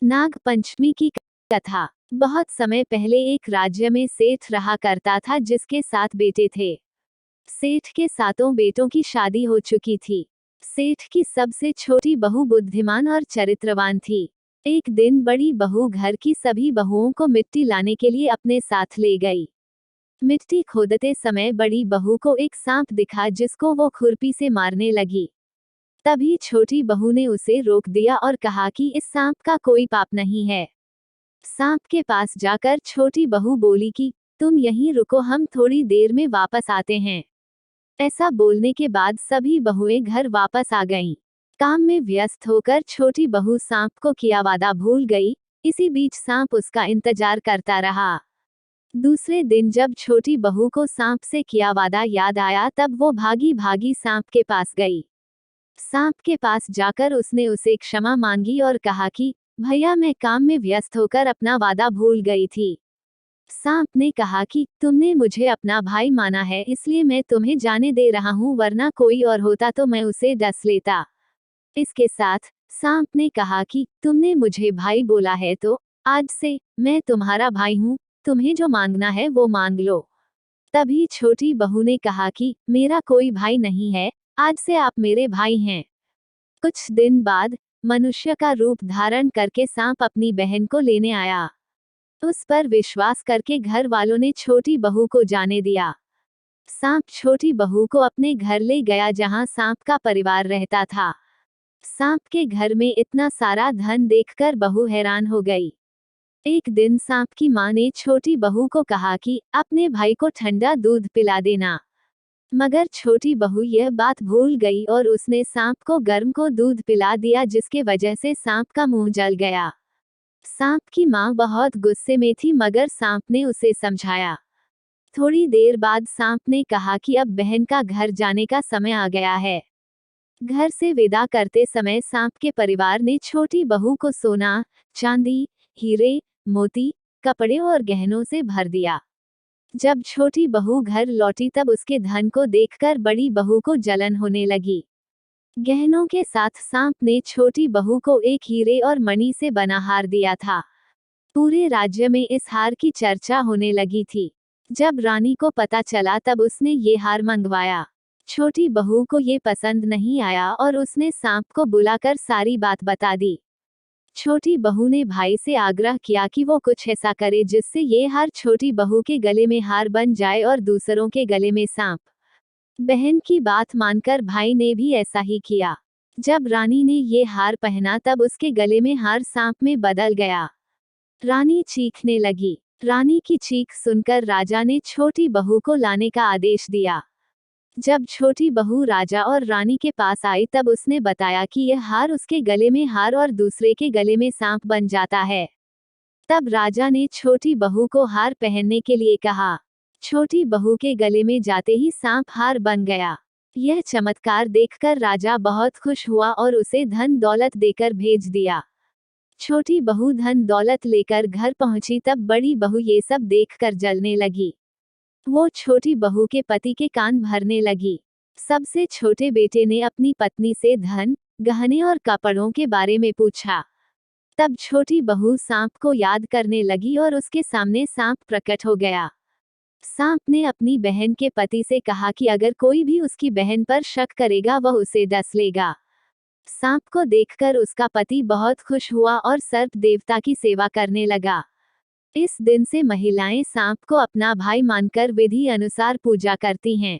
नाग पंचमी की कथा। बहुत समय पहले एक राज्य में सेठ रहा करता था जिसके 7 बेटे थे। सेठ के 7 बेटों की शादी हो चुकी थी। सेठ की सबसे छोटी बहू बुद्धिमान और चरित्रवान थी। एक दिन बड़ी बहू घर की सभी बहुओं को मिट्टी लाने के लिए अपने साथ ले गई। मिट्टी खोदते समय बड़ी बहू को एक सांप दिखा जिसको वो खुरपी से मारने लगी। तभी छोटी बहू ने उसे रोक दिया और कहा कि इस सांप का कोई पाप नहीं है। सांप के पास जाकर छोटी बहू बोली कि तुम यहीं रुको, हम थोड़ी देर में वापस आते हैं। ऐसा बोलने के बाद सभी बहुएं घर वापस आ गईं। काम में व्यस्त होकर छोटी बहू सांप को किया वादा भूल गई। इसी बीच सांप उसका इंतजार करता रहा। दूसरे दिन जब छोटी बहू को सांप से किया वादा याद आया तब वो भागी भागी सांप के पास गई। सांप के पास जाकर उसने उसे क्षमा मांगी और कहा कि भैया, मैं काम में व्यस्त होकर अपना वादा भूल गई थी। सांप ने कहा कि तुमने मुझे अपना भाई माना है इसलिए मैं तुम्हें जाने दे रहा हूँ, वरना कोई और होता तो मैं उसे डस लेता। इसके साथ सांप ने कहा कि तुमने मुझे भाई बोला है तो आज से मैं तुम्हारा भाई हूँ, तुम्हें जो मांगना है वो मांग लो। तभी छोटी बहू ने कहा कि मेरा कोई भाई नहीं है, आज से आप मेरे भाई हैं। कुछ दिन बाद मनुष्य का रूप धारण करके सांप अपनी बहन को लेने आया। उस पर विश्वास करके घर वालों ने छोटी बहू को जाने दिया। सांप छोटी बहू को अपने घर ले गया जहां सांप का परिवार रहता था। सांप के घर में इतना सारा धन देखकर बहू हैरान हो गई। एक दिन सांप की मां ने छोटी बहू को कहा कि अपने भाई को ठंडा दूध पिला देना। मगर छोटी बहू यह बात भूल गई और उसने सांप को गर्म को दूध पिला दिया, जिसके वजह से सांप का मुंह जल गया। सांप की मां बहुत गुस्से में थी मगर सांप ने उसे समझाया। थोड़ी देर बाद सांप ने कहा कि अब बहन का घर जाने का समय आ गया है। घर से विदा करते समय सांप के परिवार ने छोटी बहू को सोना, चांदी, हीरे, मोती, कपड़े और गहनों से भर दिया। जब छोटी बहू घर लौटी तब उसके धन को देखकर बड़ी बहू को जलन होने लगी। गहनों के साथ सांप ने छोटी बहू को एक हीरे और मणि से बना हार दिया था। पूरे राज्य में इस हार की चर्चा होने लगी थी। जब रानी को पता चला तब उसने ये हार मंगवाया। छोटी बहू को ये पसंद नहीं आया और उसने सांप को बुलाकर सारी बात बता दी। छोटी बहू ने भाई से आग्रह किया कि वो कुछ ऐसा करे जिससे ये हार छोटी बहू के गले में हार बन जाए और दूसरों के गले में सांप। बहन की बात मानकर भाई ने भी ऐसा ही किया। जब रानी ने ये हार पहना तब उसके गले में हार सांप में बदल गया। रानी चीखने लगी। रानी की चीख सुनकर राजा ने छोटी बहू को लाने का आदेश दिया। जब छोटी बहू राजा और रानी के पास आई तब उसने बताया कि यह हार उसके गले में हार और दूसरे के गले में सांप बन जाता है। तब राजा ने छोटी बहू को हार पहनने के लिए कहा। छोटी बहू के गले में जाते ही सांप हार बन गया। यह चमत्कार देखकर राजा बहुत खुश हुआ और उसे धन दौलत देकर भेज दिया। छोटी बहू धन दौलत लेकर घर पहुंची तब बड़ी बहू ये सब देखकर जलने लगी। वो छोटी बहू के पति के कान भरने लगी। सबसे छोटे बेटे ने अपनी पत्नी से धन, गहने और कपड़ों के बारे में पूछा। तब छोटी बहू सांप को याद करने लगी और उसके सामने सांप प्रकट हो गया। सांप ने अपनी बहन के पति से कहा कि अगर कोई भी उसकी बहन पर शक करेगा वह उसे डस लेगा। सांप को देखकर उसका पति बहुत खुश हुआ और सर्प देवता की सेवा करने लगा। इस दिन से महिलाएं सांप को अपना भाई मानकर विधि अनुसार पूजा करती हैं।